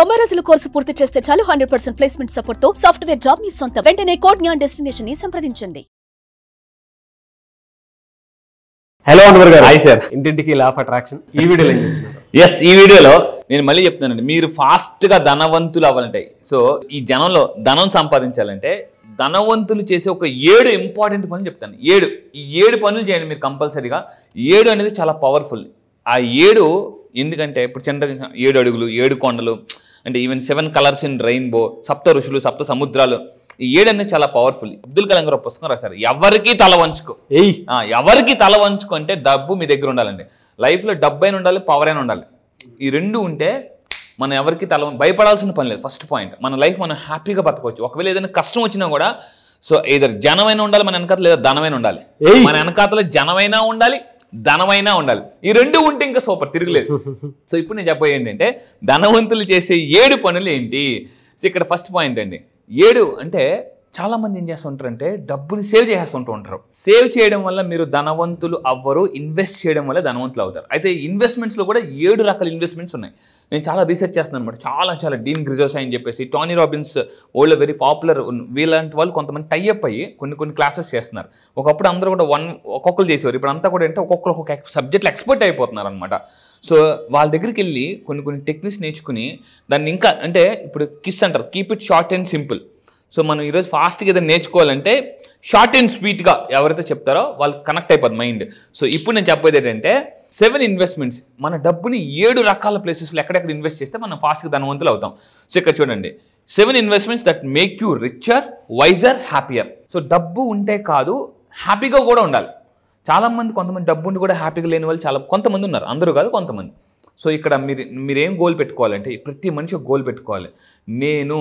90 రోజుల కోర్సు పూర్తి చేస్తే చాలు 100% ప్లేస్మెంట్ సపోర్ట్ తో సాఫ్ట్వేర్ జాబ్ మీ సొంతం. వెంటనే కోడ్ జ్ఞాన్ డెస్టినేషన్ ని సంప్రదించండి. హలో అన్వర్ గారు. Hi sir. ఇంటింటికి లా ఆఫ్ అట్రాక్షన్ ఈ వీడియోలో ఎస్ ఈ వీడియోలో నేను మళ్ళీ చెప్తున్నానండి, మీరు ఫాస్ట్గా ధనవంతులు అవ్వాలంటే, సో ఈ జనంలో ధనం సంపాదించాలంటే ధనవంతులు చేసే ఒక 7 ఇంపార్టెంట్ పనులు చెప్తాను. ఈ 7 పనులు చేయండి మీరు కంపల్సరీగా. 7 అనేది చాలా పవర్ఫుల్. ఆ 7 ఎందుకంటే ఇప్పుడు చిన్న 7 అడుగులు 7 కొండలు అంటే ఈవెన్ 7 కలర్స్ ఇన్ రెయిన్బో, సప్త ఋషులు, సప్త సముద్రాలు, ఈ 7 అనేది చాలా పవర్ఫుల్. అబ్దుల్ కలాం గారు పుస్తకం రాశారు, ఎవరికి తల వంచుకో. ఎవరికి తల వంచుకో అంటే డబ్బు మీ దగ్గర ఉండాలండి. లైఫ్లో డబ్బు అయినా ఉండాలి, పవర్ అయినా ఉండాలి. ఈ 2 ఉంటే మనం ఎవరికి భయపడాల్సిన పని లేదు. ఫస్ట్ పాయింట్, మన లైఫ్ మనం హ్యాపీగా బతకవచ్చు. ఒకవేళ ఏదైనా కష్టం వచ్చినా కూడా సో ఏదైనా జనమైనా ఉండాలి మన వెనకాతలు, లేదా ధనమైనా ఉండాలి. మన వెనకాతలో జనమైనా ఉండాలి, ధనమైనా ఉండాలి. ఈ 2 ఉంటే ఇంకా సూపర్, తిరగలేదు. సో ఇప్పుడు నేను చెప్పబోయే ఏంటంటే ధనవంతులు చేసే 7 పనులు ఏంటి. సో ఇక్కడ ఫస్ట్ పాయింట్ అండి, 7 అంటే చాలా మంది ఏం చేస్తూ ఉంటారంటే డబ్బుని సేవ్ చేస్తూ ఉంటారు. సేవ్ చేయడం వల్ల మీరు ధనవంతులు అవ్వరు, ఇన్వెస్ట్ చేయడం వల్ల ధనవంతులు అవుతారు. అయితే ఇన్వెస్ట్మెంట్స్లో కూడా 7 రకాల ఇన్వెస్ట్మెంట్స్ ఉన్నాయి. నేను చాలా రీసెర్చ్ చేస్తున్నాను అనమాట. చాలా డీన్ గ్రిజోస్ అని చెప్పేసి, టోనీ రాబిన్స్, వరల్డ్లో వెరీ పాపులర్ వీళ్ళంటి వాళ్ళు కొంతమంది టైఅప్ అయ్యి కొన్ని క్లాసెస్ చేస్తున్నారు. ఒకప్పుడు అందరూ కూడా ఒక్కొక్కరు చేసేవారు. ఇప్పుడు అంతా కూడా అంటే ఒక్కొక్క సబ్జెక్ట్లో ఎక్స్పర్ట్ అయిపోతున్నారు అనమాట. సో వాళ్ళ దగ్గరికి వెళ్ళి కొన్ని టెక్నిక్స్ నేర్చుకుని దాన్ని ఇంకా అంటే ఇప్పుడు కిస్ అంటారు, keep it short and simple. So మనం ఈరోజు ఫాస్ట్గా ఏదైనా నేర్చుకోవాలంటే షార్ట్ అండ్ స్వీట్గా ఎవరైతే చెప్తారో వాళ్ళు కనెక్ట్ అయిపోద్ది మైండ్. సో ఇప్పుడు నేను చెప్పేది ఏంటంటే 7 ఇన్వెస్ట్మెంట్స్, మన డబ్బుని 7 రకాల ప్లేసెస్లో ఎక్కడెక్కడ ఇన్వెస్ట్ చేస్తే మనం ఫాస్ట్గా ధనవంతులు అవుతాం. సో ఇక్కడ చూడండి, 7 investments that make you richer, wiser, happier. So డబ్బు ఉంటే కాదు, హ్యాపీగా కూడా ఉండాలి. చాలామంది కొంతమంది డబ్బు ఉండి కూడా హ్యాపీగా లేని వాళ్ళు కొంతమంది ఉన్నారు, అందరూ కాదు కొంతమంది. సో ఇక్కడ మీరేం గోల్ పెట్టుకోవాలంటే, ప్రతి మనిషి ఒక గోల్ పెట్టుకోవాలి. నేను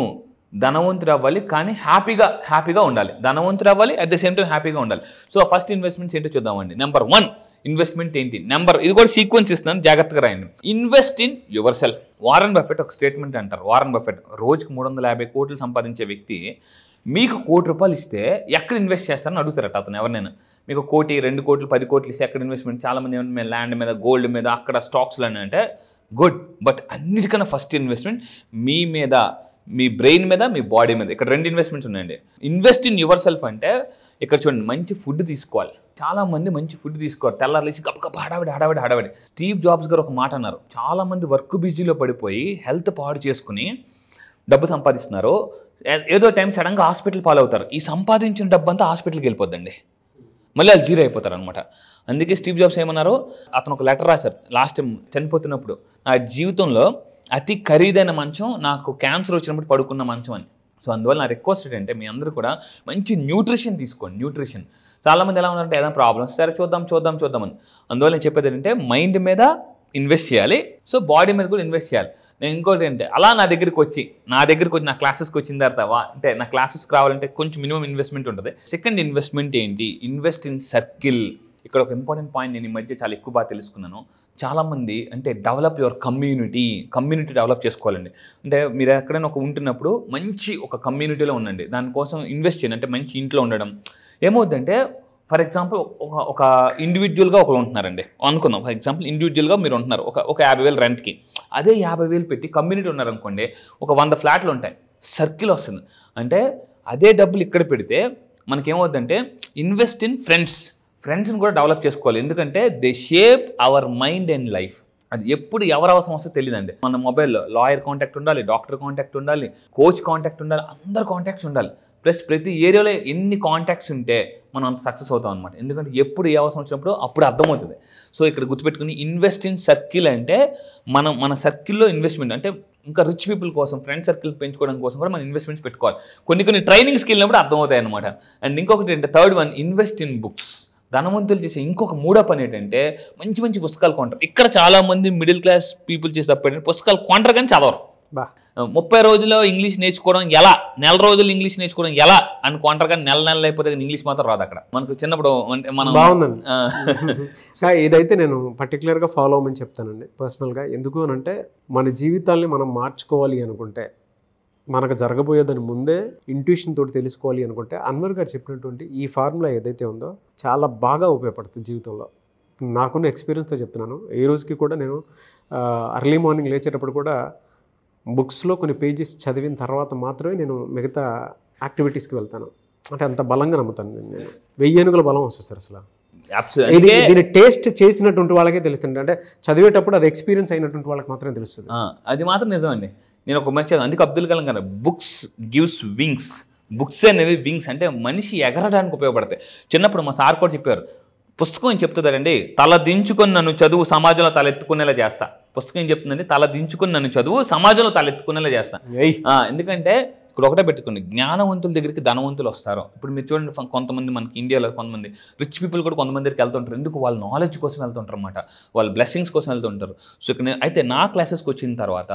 ధనవంతుడు అవ్వాలి కానీ హ్యాపీగా ఉండాలి. ధనవంతుడు అవ్వాలి, అట్ ద సేమ్ టైం హ్యాపీగా ఉండాలి. సో ఫస్ట్ ఇన్వెస్ట్మెంట్స్ ఏంటో చూద్దామండి. నెంబర్ 1 ఇన్వెస్ట్మెంట్ ఏంటి? ఇది కూడా సీక్వెన్స్ ఇస్తున్నాను, జాగ్రత్తగా రాయండి. Invest in your self. Warren Buffett ఒక స్టేట్మెంట్ అంటారు. వారన్ బఫెట్ రోజుకు 350 కోట్లు సంపాదించే వ్యక్తి మీకు ₹1,00,00,000 ఇస్తే ఎక్కడ ఇన్వెస్ట్ చేస్తారని అడుగుతారట అతను ఎవరినైనా. మీకు 1 కోటి 2 కోట్లు 10 కోట్లు ఇస్తే ఎక్కడ ఇన్వెస్ట్మెంట్? చాలామంది ఏమంటే ల్యాండ్ మీద, గోల్డ్ మీద, అక్కడ స్టాక్స్లో అంటే గుడ్. బట్ అన్నిటికన్నా ఫస్ట్ ఇన్వెస్ట్మెంట్ మీ మీద, మీ బ్రెయిన్ మీద, మీ బాడీ మీద. ఇక్కడ 2 ఇన్వెస్ట్మెంట్స్ ఉన్నాయండి. ఇన్వెస్ట్ ఇన్ యువర్ సెల్ఫ్ అంటే ఇక్కడ చూడండి, మంచి ఫుడ్ తీసుకోవాలి. చాలామంది మంచి ఫుడ్ తీసుకోవాలి, తెల్లారలేసి గప్ప హడావిడి. స్టీవ్ జాబ్స్ గారు ఒక మాట అన్నారు, చాలామంది వర్క్ బిజీలో పడిపోయి హెల్త్ పాడు చేసుకుని డబ్బు సంపాదిస్తున్నారు. ఏదో టైం సడన్గా హాస్పిటల్ పాలవుతారు. ఈ సంపాదించిన డబ్బు అంతా హాస్పిటల్కి వెళ్ళిపోద్దండి, మళ్ళీ వాళ్ళు జీరో అయిపోతారు అనమాట. అందుకే స్టీవ్ జాబ్స్ ఏమన్నారు, అతను ఒక లెటర్ రాశారు లాస్ట్ టైం చనిపోతున్నప్పుడు, నా జీవితంలో అతి ఖరీదైన మంచం నాకు క్యాన్సర్ వచ్చినప్పుడు పడుకున్న మంచం అని. సో అందువల్ల నా రిక్వెస్ట్ ఏంటంటే మీ అందరూ కూడా మంచి న్యూట్రిషన్ తీసుకోండి. న్యూట్రిషన్ చాలామంది ఎలా ఉన్నారంటే ఏదైనా ప్రాబ్లమ్స్, సరే చూద్దాం అని. అందువల్ల నేను చెప్పేది ఏంటంటే మైండ్ మీద ఇన్వెస్ట్ చేయాలి, సో బాడీ మీద కూడా ఇన్వెస్ట్ చేయాలి. నేను ఇంకోటి ఏంటంటే అలా నా దగ్గరికి వచ్చి నా క్లాసెస్కి వచ్చిన తర్వాత అంటే నా క్లాసెస్కి రావాలంటే కొంచెం మినిమం ఇన్వెస్ట్మెంట్ ఉంటుంది. సెకండ్ ఇన్వెస్ట్మెంట్ ఏంటి? Invest in circle. ఇక్కడ ఒక ఇంపార్టెంట్ పాయింట్ నేను ఈ మధ్య చాలా ఎక్కువ బాగా తెలుసుకున్నాను. చాలామంది అంటే డెవలప్ యువర్ కమ్యూనిటీ డెవలప్ చేసుకోవాలండి. అంటే మీరు ఎక్కడైనా ఉంటున్నప్పుడు మంచి ఒక కమ్యూనిటీలో ఉండండి, దానికోసం ఇన్వెస్ట్ చేయండి. అంటే మంచి ఇంట్లో ఉండడం ఏమవుతుందంటే, ఫర్ ఎగ్జాంపుల్ ఒక ఇండివిజువల్గా ఒకరు ఉంటున్నారండి అనుకుందాం. ఫర్ ఎగ్జాంపుల్ ఇండివిజువల్గా మీరు ఉంటున్నారు, ఒక 50,000 రెంట్కి. అదే 50,000 పెట్టి కమ్యూనిటీ ఉన్నారనుకోండి, ఒక 100 ఫ్లాట్లు ఉంటాయి, సర్కిల్ వస్తుంది. అంటే అదే డబ్బులు ఇక్కడ పెడితే మనకేమవుతుందంటే ఇన్వెస్ట్ ఇన్ ఫ్రెండ్స్ని కూడా డెవలప్ చేసుకోవాలి. ఎందుకంటే they shape our mind and life. అది ఎప్పుడు ఎవరు అవసరం వస్తే తెలియదండి. మన మొబైల్లో లాయర్ కాంటాక్ట్ ఉండాలి, డాక్టర్ కాంటాక్ట్ ఉండాలి, కోచ్ కాంటాక్ట్ ఉండాలి, అందరు కాంటాక్ట్స్ ఉండాలి. ప్లస్ ప్రతి ఏరియాలో ఎన్ని కాంటాక్ట్స్ ఉంటే మనం అంత సక్సెస్ అవుతాం అనమాట. ఎందుకంటే ఎప్పుడు ఏ అవసరం వచ్చినప్పుడు అప్పుడు అర్థమవుతుంది. సో ఇక్కడ గుర్తుపెట్టుకుని ఇన్వెస్ట్ ఇన్ సర్కిల్ అంటే మన సర్కిల్లో ఇన్వెస్ట్మెంట్ అంటే ఇంకా రిచ్ పీపుల్ కోసం, ఫ్రెండ్ సర్కిల్ పెంచుకోవడం కోసం కూడా మనం ఇన్వెస్ట్మెంట్స్ పెట్టుకోవాలి. కొన్ని ట్రైనింగ్స్కి వెళ్ళినప్పుడు అర్థమవుతాయి అనమాట. అండ్ ఇంకొకటి ఏంటంటే third one, invest in books. ధనవంతులు చేసే ఇంకొక 3వ పని ఏంటంటే మంచి పుస్తకాలు కొంటారు. ఇక్కడ చాలామంది మిడిల్ క్లాస్ పీపుల్ చేసే తప్ప పుస్తకాలు కొంటారు కానీ చదవరు. 30 రోజుల్లో ఇంగ్లీష్ నేర్చుకోవడం ఎలా, నెల రోజులు ఇంగ్లీష్ నేర్చుకోవడం ఎలా అని కొంటారు కానీ నెల అయిపోతే ఇంగ్లీష్ మాత్రం రాదు. అక్కడ మనకు చిన్నప్పుడు అంటే మనం బాగుందండి. ఇదైతే నేను పర్టికులర్గా ఫాలో అవ్వమని చెప్తానండి పర్సనల్గా. ఎందుకు అని అంటే మన జీవితాల్ని మనం మార్చుకోవాలి అనుకుంటే, మనకు జరగబోయేదని ముందే ఇంట్యూషన్ తోటి తెలుసుకోవాలి అనుకుంటే, అన్వర్ గారు చెప్పినటువంటి ఈ ఫార్ములా ఏదైతే ఉందో చాలా బాగా ఉపయోగపడుతుంది జీవితంలో. నాకున్న ఎక్స్పీరియన్స్తో చెప్తున్నాను. ఏ రోజుకి కూడా నేను ఎర్లీ మార్నింగ్ లేచేటప్పుడు కూడా బుక్స్లో కొన్ని పేజెస్ చదివిన తర్వాత మాత్రమే నేను మిగతా యాక్టివిటీస్కి వెళ్తాను. అంటే అంత బలంగా నమ్ముతాను నేను. 1000 ఏనుగుల బలం వస్తుంది సార్ అసలు. దీన్ని టేస్ట్ చేసినటువంటి వాళ్ళకే తెలుస్తుంది. అంటే చదివేటప్పుడు అది ఎక్స్పీరియన్స్ అయినటువంటి వాళ్ళకి మాత్రమే తెలుస్తుంది. అది మాత్రం నిజం అండి. నేను ఒక మంచి అందుకే అబ్దుల్ కలాం గారు బుక్స్ గివ్స్ వింగ్స్, బుక్స్ అనేవి వింగ్స్, అంటే మనిషి ఎగరడానికి ఉపయోగపడతాయి. చిన్నప్పుడు మా సార్ కూడా చెప్పారు, పుస్తకం ఏం చెప్తుందండి, తల దించుకొని నన్ను చదువు సమాజంలో తలెత్తుకునేలా చేస్తా. పుస్తకం ఏం చెప్తుందండి, తల దించుకొని నన్ను చదువు సమాజంలో తలెత్తుకునేలా చేస్తా. ఎందుకంటే ఇక్కడ ఒకటే పెట్టుకోండి, జ్ఞానవంతుల దగ్గరికి ధనవంతులు వస్తారు. ఇప్పుడు మీరు చూడండి, కొంతమంది మనకి ఇండియాలో కొంతమంది రిచ్ పీపుల్ కూడా కొంతమంది దగ్గరికి వెళ్తుంటారు. ఎందుకు? వాళ్ళ నాలెడ్జ్ కోసం వెళ్తుంటారు అనమాట, వాళ్ళ బ్లెస్సింగ్స్ కోసం వెళ్తుంటారు. సో ఇక్కడ అయితే నా క్లాసెస్కి వచ్చిన తర్వాత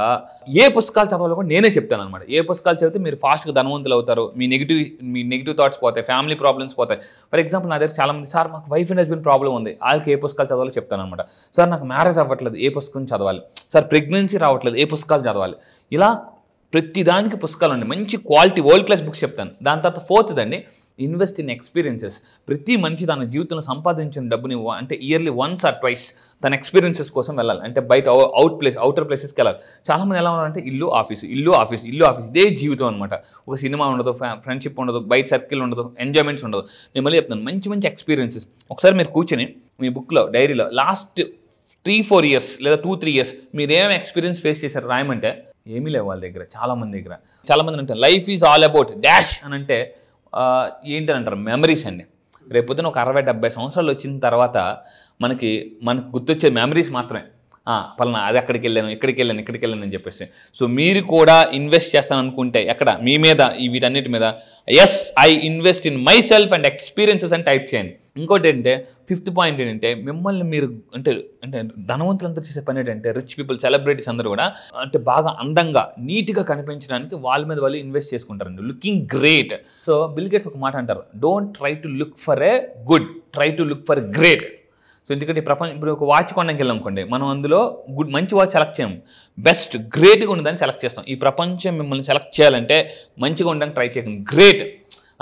ఏ పుస్తకాలు చదవాలో కూడా నేనే చెప్తాను అనమాట. ఏ పుస్తకాలు చదివితే మీరు ఫాస్ట్గా ధనవంతులు అవుతారు, మీ నెగిటివ్ థాట్స్ పోతాయి, ఫ్యామిలీ ప్రాబ్లమ్స్ పోతాయి. ఫర్ ఎగ్జాంపుల్ నా దగ్గర చాలామంది, సార్ మాకు వైఫ్ అండ్ హస్బెండ్ ప్రాబ్లం ఉంది, వాళ్ళకి ఏ పుస్తకాలు చదవాలో చెప్తాను అనమాట. సార్ నాకు మ్యారేజ్ అవ్వట్లేదు, ఏ పుస్తకం చదవాలి? సార్ ప్రెగ్నెన్సీ రావట్లేదు, ఏ పుస్తకాలు చదవాలి? ఇలా ప్రతి దానికి పుస్తకాలు అండి, మంచి క్వాలిటీ వరల్డ్ క్లాస్ బుక్స్ చెప్తాను. దాని తర్వాత 4th అండి, ఇన్వెస్ట్ ఇన్ ఎక్స్పీరియన్సెస్. ప్రతి మనిషి తన జీవితంలో సంపాదించిన డబ్బుని అంటే ఇయర్లీ వన్స్ ఆర్ ట్వైస్ తన ఎక్స్పీరియన్సెస్ కోసం వెళ్ళాలి. అంటే బయట అవుటర్ ప్లేసెస్కి వెళ్ళాలి. చాలామంది ఎలా ఉన్నారంటే ఇల్లు ఆఫీసు, ఇల్లు ఆఫీస్, ఇల్లు ఆఫీస్, ఇదే జీవితం అనమాట. ఒక సినిమా ఉండదు, ఫ్రెండ్షిప్ ఉండదు, బయట సర్కిల్ ఉండదు, ఎంజాయ్మెంట్స్ ఉండదు. నేను మళ్ళీ చెప్తాను, మంచి మంచి ఎక్స్పీరియన్సెస్. ఒకసారి మీరు కూర్చొని మీ బుక్లో డైరీలో లాస్ట్ 3-4 years లేదా 2-3 years మీరు ఏమేమి ఎక్స్పీరియన్స్ ఫేస్ చేశారు రాయమంటే ఏమీ లేవు వాళ్ళ దగ్గర. చాలామంది అంటే life is all about dash అని అంటే ఏంటని అంటారు, మెమరీస్ అండి. రేపొద్దున ఒక 60-70 సంవత్సరాలు వచ్చిన తర్వాత మనకు గుర్తొచ్చే మెమరీస్ మాత్రమే. పలానా అది అక్కడికి వెళ్ళాను, ఇక్కడికి వెళ్ళాను అని చెప్పేసి. సో మీరు కూడా ఇన్వెస్ట్ చేస్తాను అనుకుంటే ఎక్కడ మీ మీద వీటన్నిటి మీద yes I invest in myself and experiences అని టైప్ చేయండి. ఇంకోటి ఏంటంటే 5th పాయింట్ ఏంటంటే మిమ్మల్ని మీరు అంటే ధనవంతులంతా చేసే పని ఏంటంటే రిచ్ పీపుల్, సెలబ్రిటీస్ అందరూ కూడా అంటే బాగా అందంగా నీట్గా కనిపించడానికి వాళ్ళ మీద వాళ్ళు ఇన్వెస్ట్ చేసుకుంటారండి, looking great. So bill gates ఒక మాట అంటారు, don't try to look for a good, try to look for great. So ఎందుకంటే ఇప్పుడు ఒక వాచ్ కొనడానికి వెళ్ళాం అనుకోండి, మనం అందులో మంచి వాచ్ సెలెక్ట్ చేయము, బెస్ట్ గ్రేట్గా ఉండదని సెలెక్ట్ చేస్తాం. ఈ ప్రపంచం మిమ్మల్ని సెలెక్ట్ చేయాలంటే మంచిగా ఉండడానికి ట్రై చేయకండి, గ్రేట్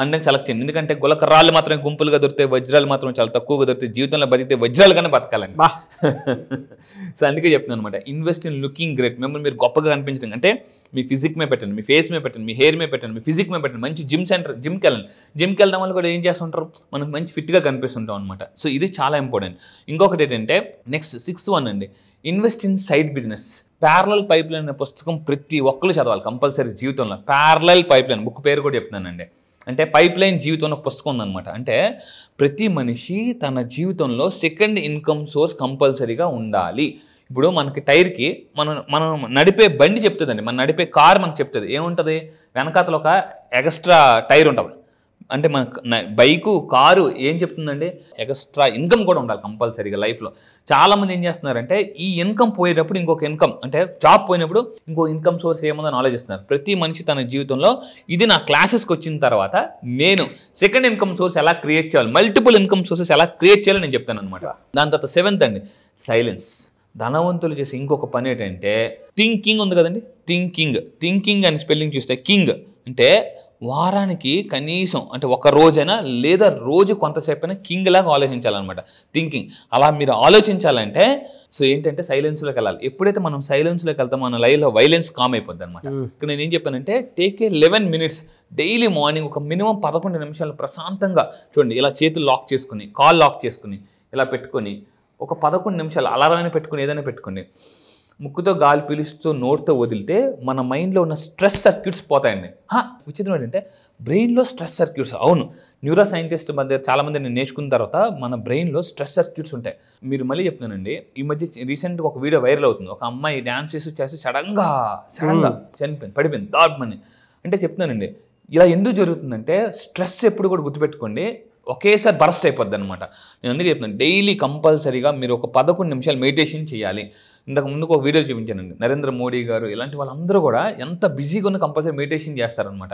అంటే సెలెక్ట్ చేయండి. ఎందుకంటే గులకరాళ్ళు మాత్రమే గుంపులుగా దొరికితే, వజ్రాలు మాత్రం చాలా తక్కువగా దొరికితే, జీవితంలో బతికితే వజ్రాలుగానే బతకాలండి. సో అందుకే చెప్తున్నాను అనమాట, ఇన్వెస్ట్ ఇన్ లుకింగ్ గ్రేట్. మిమ్మల్ని మీరు గొప్పగా కనిపించడం అంటే మీ ఫిజిక్ మీద పెట్టండి, మీ ఫేస్ మీద పెట్టండి, మీ హెయిర్ మీద పెట్టండి, మీ ఫిజిక్ మీద పెట్టండి. మంచి జిమ్కి వెళ్ళండి. జిమ్కి వెళ్ళడం వల్ల కూడా ఏం చేస్తుంటారు, మనకు మంచి ఫిట్గా కనిపిస్తుంటాం అనమాట. సో ఇది చాలా ఇంపార్టెంట్. ఇంకొకటి ఏంటంటే నెక్స్ట్ 6th one అండి, invest in side business. Parallel pipe line అనే పుస్తకం ప్రతి ఒక్కరు చదవాలి కంపల్సరీ జీవితంలో. ప్యారలల్ పైప్ లైన్ బుక్ పేరు కూడా చెప్తున్నానండి. అంటే పైప్ లైన్ జీవితంలో ఒక పుస్తకం ఉందన్నమాట. అంటే ప్రతి మనిషి తన జీవితంలో సెకండ్ ఇన్కమ్ సోర్స్ కంపల్సరీగా ఉండాలి. ఇప్పుడు మనకి టైర్కి మనం నడిపే బండి చెప్తుందండి, మనం నడిపే కార్ మనకు చెప్తుంది. ఏముంటుంది, వెనకాతలో ఒక ఎక్స్ట్రా టైర్ ఉంటుంది. అంటే మన బైకు, కారు ఏం చెప్తుందండి, ఎక్స్ట్రా ఇన్కమ్ కూడా ఉండాలి కంపల్సరీగా లైఫ్లో. చాలామంది ఏం చేస్తున్నారంటే ఈ ఇన్కమ్ పోయేటప్పుడు ఇంకొక ఇన్కమ్, అంటే జాబ్ పోయినప్పుడు ఇంకో ఇన్కమ్ సోర్స్ ఏముందని ఆలోచిస్తున్నారు. ప్రతి మనిషి తన జీవితంలో ఇది నా క్లాసెస్కి వచ్చిన తర్వాత నేను సెకండ్ ఇన్కమ్ సోర్స్ ఎలా క్రియేట్ చేయాలి, మల్టిపుల్ ఇన్కమ్ సోర్సెస్ ఎలా క్రియేట్ చేయాలని నేను చెప్తాను అనమాట. దాని తర్వాత 7th అండి, సైలెన్స్. ధనవంతులు చేసే ఇంకొక పని ఏంటంటే థింకింగ్ ఉంది కదండి, థింకింగ్ అని స్పెల్లింగ్ చూస్తే కింగ్ అంటే వారానికి కనీసం అంటే ఒక రోజైనా లేదా రోజు కొంతసేపు అయినా కింగ్ లాగా ఆలోచించాలన్నమాట. థింకింగ్ అలా మీరు ఆలోచించాలంటే సో ఏంటంటే సైలెన్స్లోకి వెళ్ళాలి. ఎప్పుడైతే మనం సైలెన్స్లోకి వెళ్తాం మన లైఫ్లో వైలెన్స్ కామ్ అయిపోద్ది అనమాట. ఇక్కడ నేను ఏం చెప్పానంటే take a 11 minutes daily morning, ఒక మినిమం 11 నిమిషాలు ప్రశాంతంగా చూడండి. ఇలా చేతులు లాక్ చేసుకుని, కాల్ లాక్ చేసుకుని ఇలా పెట్టుకొని ఒక 11 నిమిషాలు అలారాన్ని పెట్టుకుని ఏదైనా పెట్టుకోండి. ముక్కుతో గాలి పీలుస్తూ నోట్తో వదిలితే మన మైండ్లో ఉన్న స్ట్రెస్ సర్క్యూట్స్ పోతాయండి. విచిత్రం ఏంటంటే బ్రెయిన్లో స్ట్రెస్ సర్క్యూట్స్, అవును న్యూరో సైంటిస్ట్ మధ్య చాలామంది నేను నేర్చుకున్న తర్వాత మన బ్రెయిన్లో స్ట్రెస్ సర్క్యూట్స్ ఉంటాయి. మీరు మళ్ళీ చెప్తున్నానండి, ఈ మధ్య రీసెంట్గా ఒక వీడియో వైరల్ అవుతుంది. ఒక అమ్మాయి డ్యాన్స్ చేసి సడన్గా చనిపోయింది, పడిపోయింది దాట్మని. అంటే చెప్తున్నానండి ఇలా ఎందుకు జరుగుతుందంటే స్ట్రెస్ ఎప్పుడు కూడా గుర్తుపెట్టుకోండి ఒకేసారి బరస్ట్ అయిపోద్ది అనమాట. నేను అందుకే చెప్తున్నాను డైలీ కంపల్సరీగా మీరు ఒక 11 నిమిషాలు మెడిటేషన్ చేయాలి. ఇంతకు ముందుకు ఒక వీడియో చూపించానండి, నరేంద్ర మోడీ గారు ఇలాంటి వాళ్ళందరూ కూడా ఎంత బిజీగా ఉన్న కంపల్సరీ మెడిటేషన్ చేస్తారనమాట.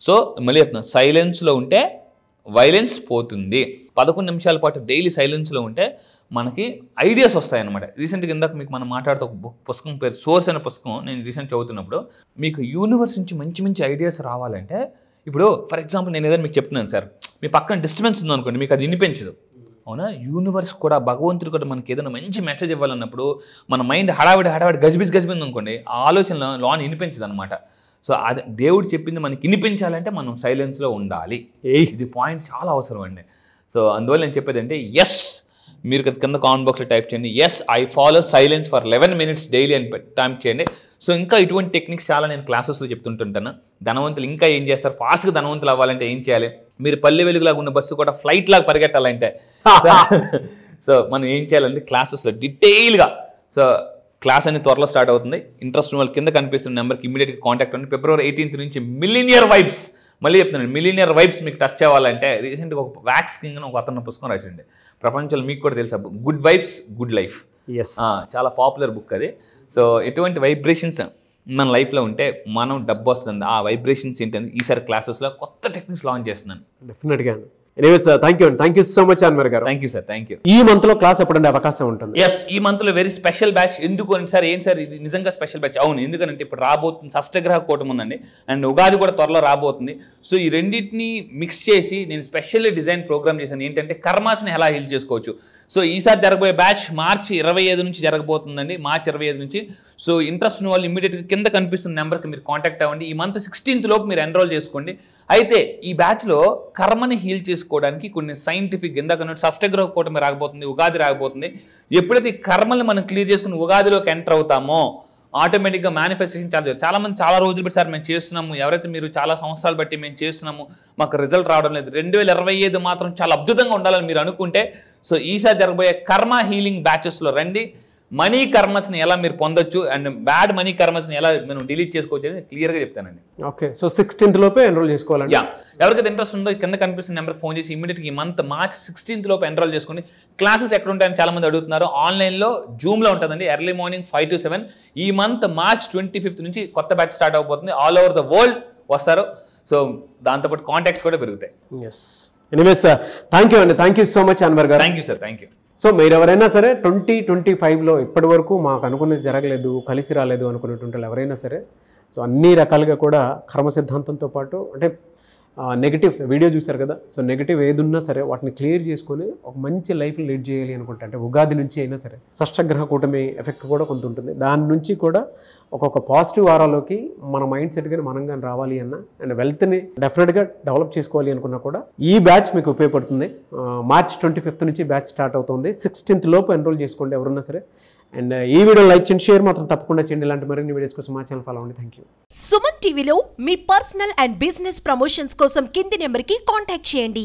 సో మళ్ళీ చెప్తున్నాను, సైలెన్స్లో ఉంటే వైలెన్స్ పోతుంది. 11 నిమిషాల పాటు డైలీ సైలెన్స్లో ఉంటే మనకి ఐడియాస్ వస్తాయన్నమాట. రీసెంట్గా ఇందాక మీకు మనం మాట్లాడుతూ ఒక పుస్తకం పేరు సోర్స్ అనే పుస్తకం నేను రీసెంట్ చదువుతున్నప్పుడు, మీకు యూనివర్స్ నుంచి మంచి మంచి ఐడియాస్ రావాలంటే ఇప్పుడు ఫర్ ఎగ్జాంపుల్ నేను ఏదైనా మీకు చెప్తున్నాను సార్, మీ పక్కన డిస్టర్బెన్స్ ఉందనుకోండి, మీకు అది వినిపించదు. అవునా? యూనివర్స్ కూడా, భగవంతుడు కూడా మనకి ఏదైనా మంచి మెసేజ్ ఇవ్వాలన్నప్పుడు మన మైండ్ హడావిడి గజిబిజ్ అనుకోండి, ఆ ఆలోచన లోన్ వినిపించదు అనమాట. సో అది దేవుడు చెప్పింది మనకి వినిపించాలంటే మనం సైలెన్స్లో ఉండాలి. ఇది పాయింట్ చాలా అవసరం అండి. సో అందువల్ల నేను చెప్పేది అంటే ఎస్, మీరు కింద కామెంట్ బాక్స్లో టైప్ చేయండి, yes I follow silence for 11 minutes daily అని టైప్ చేయండి. సో ఇంకా ఇటువంటి టెక్నిక్స్ చాలా నేను క్లాసెస్లో చెప్తుంటుంటాను. ధనవంతులు ఇంకా ఏం చేస్తారు, ఫాస్ట్గా ధనవంతులు అవ్వాలంటే ఏం చేయాలి, మీరు పల్లె వెలుగులాగా ఉన్న బస్సు కూడా ఫ్లైట్ లాగా పరిగెట్టాలంటే సో మనం ఏం చేయాలంటే క్లాసెస్లో డీటెయిల్గా, సో క్లాస్ అనేది త్వరలో స్టార్ట్ అవుతుంది. ఇంట్రెస్ట్ ఉన్న వాళ్ళు కింద కనిపిస్తున్న నెంబర్కి ఇమీడియట్గా కాంటాక్ట్ అవ్వండి. February 18th నుంచి మిలీనియర్ వైబ్స్, మళ్ళీ చెప్తున్నాను, మిలీనియర్ వైబ్స్ మీకు టచ్ అవ్వాలంటే రీసెంట్గా ఒక వ్యాక్స్ కింగ్ అని ఒక అతను పుస్తకం రాసిండి, ప్రపంచంలో మీకు కూడా తెలుసా, గుడ్ వైబ్స్ గుడ్ లైఫ్. చాలా పాపులర్ బుక్ అది. సో ఎటువంటి వైబ్రేషన్స్ మన లైఫ్లో ఉంటే మనం డబ్బు వస్తుంది, ఆ వైబ్రేషన్స్ ఏంటంటే ఈసారి క్లాసెస్లో కొత్త టెక్నిక్స్ లాంచ్ చేస్తున్నాను. డెఫినెట్గా అండి. Anyways thank you so much Anwar గారు. Thank you sir, thank you. ఈ మంత్లో క్లాస్ ఎప్పుడంటే అవకాశం ఉంటుంది? ఎస్, ఈ మంత్లో వెరీ స్పెషల్ బ్యాచ్. ఎందుకు అని సార్, ఏం సార్ ఇది నిజంగా స్పెషల్ బ్యాచ్? అవును, ఎందుకంటే ఇప్పుడు రాబోతుంది షష్టగ్రహ కూటమి ఉందండి, అండ్ ఉగాది కూడా త్వరలో రాబోతుంది. సో ఈ రెండింటిని మిక్స్ చేసి నేను స్పెషల్లీ డిజైన్ ప్రోగ్రామ్ చేశాను. ఏంటంటే కర్మాస్ని ఎలా హీల్ చేసుకోవచ్చు. సో ఈసారి జరగబోయే బ్యాచ్ March 25 నుంచి జరగబోతుందండి, March 25 నుంచి. సో ఇంట్రెస్ట్ ఉన్న వాళ్ళు ఇమీడియట్గా కింద కనిపిస్తున్న నెంబర్కి మీరు కాంటాక్ట్ అవ్వండి. ఈ మంత్ 16th లోపు మీరు ఎన్రోల్ చేసుకోండి. అయితే ఈ బ్యాచ్లో కర్మని హీల్ చేసుకోవడానికి కొన్ని సైంటిఫిక్, ఇందాక షష్టగ్రహ కూటమి రాకపోతుంది, ఉగాది రాకపోతుంది. ఎప్పుడైతే ఈ కర్మల్ని మనం క్లియర్ చేసుకుని ఉగాదిలోకి ఎంటర్ అవుతామో ఆటోమేటిక్గా మేనిఫెస్టేషన్ చాలా మంది చాలా రోజులు బట్టి సార్ మేము చేస్తున్నాము, ఎవరైతే మీరు చాలా సంవత్సరాలు బట్టి మేము చేస్తున్నాము, మాకు రిజల్ట్ రావడం లేదు, 2025 మాత్రం చాలా అద్భుతంగా ఉండాలని మీరు అనుకుంటే, సో ఈసారి జరగబోయే కర్మ హీలింగ్ బ్యాచెస్లో రండి. మనీ కర్మస్ని ఎలా మీరు పొందొచ్చు అండ్ బ్యాడ్ మనీ కర్మస్ని ఎలా మనం డిలీట్ చేసుకోవచ్చు అని క్లియర్గా చెప్తానండి. ఓకే, సో 16th లోపే ఎన్రోల్ చేసుకోవాలండి. ఎవరికైతే ఇంట్రెస్ట్ ఉందో కింద కనిపిస్తున్న నెంబర్కి ఫోన్ చేసి ఇమీడియట్గా ఈ మంత్ March 16th లోపు ఎన్రోల్ చేసుకోండి. క్లాసెస్ ఎక్కడ ఉంటాయని చాలా మంది అడుగుతున్నారు. ఆన్లైన్లో జూమ్లో ఉంటుందండి, ఎర్లీ మార్నింగ్ 5 to 7. ఈ మంత్ March 25th నుంచి కొత్త బ్యాచ్ స్టార్ట్ అవబోతుంది. ఆల్ ఓవర్ ద వరల్డ్ వస్తారు. సో దాంతోపాటు కాంటాక్ట్స్ కూడా పెరుగుతాయి. ఎస్, ఎనీవేస్ థ్యాంక్ యూ అండి. Thank you so much Anwar గారు. Thank you sir, thank you. So మీరు ఎవరైనా సరే 2025లో ఇప్పటి వరకు మాకు అనుకున్నది జరగలేదు, కలిసి రాలేదు అనుకునేటువంటి ఎవరైనా సరే, సో అన్ని రకాలుగా కూడా కర్మ సిద్ధాంతంతో పాటు అంటే నెగిటివ్స్ వీడియో చూశారు కదా, సో నెగిటివ్ ఏది ఉన్నా సరే వాటిని క్లియర్ చేసుకొని ఒక మంచి లైఫ్ని లీడ్ చేయాలి అనుకుంటే, అంటే ఉగాది నుంచి అయినా సరే షష్టగ్రహ కూటమి ఎఫెక్ట్ కూడా కొంత ఉంటుంది. దాని నుంచి కూడా ఒక్కొక్క పాజిటివ్ వారాలోకి మన మైండ్ సెట్ కానీ మనం కానీ రావాలి అన్న అండ్ వెల్త్ని డెఫినెట్గా డెవలప్ చేసుకోవాలి అనుకున్నా కూడా ఈ బ్యాచ్ మీకు ఉపయోగపడుతుంది. March 25th నుంచి బ్యాచ్ స్టార్ట్ అవుతుంది. 16th లోపు ఎన్రోల్ చేసుకోండి ఎవరున్నా సరే. అండ్ ఈ వీడియో లైక్ చేయండి, షేర్ మాత్రం తప్పకుండా చేయండి. ఇలాంటి మరిన్ని వీడియోస్ కోసం మా ఛానల్ ఫాలో అవ్వండి. Thank you. సుమన్ టీవీలో మీ పర్సనల్ అండ్ బిజినెస్ ప్రమోషన్స్ కోసం కింది నెంబర్కి కాంటాక్ట్ చేయండి.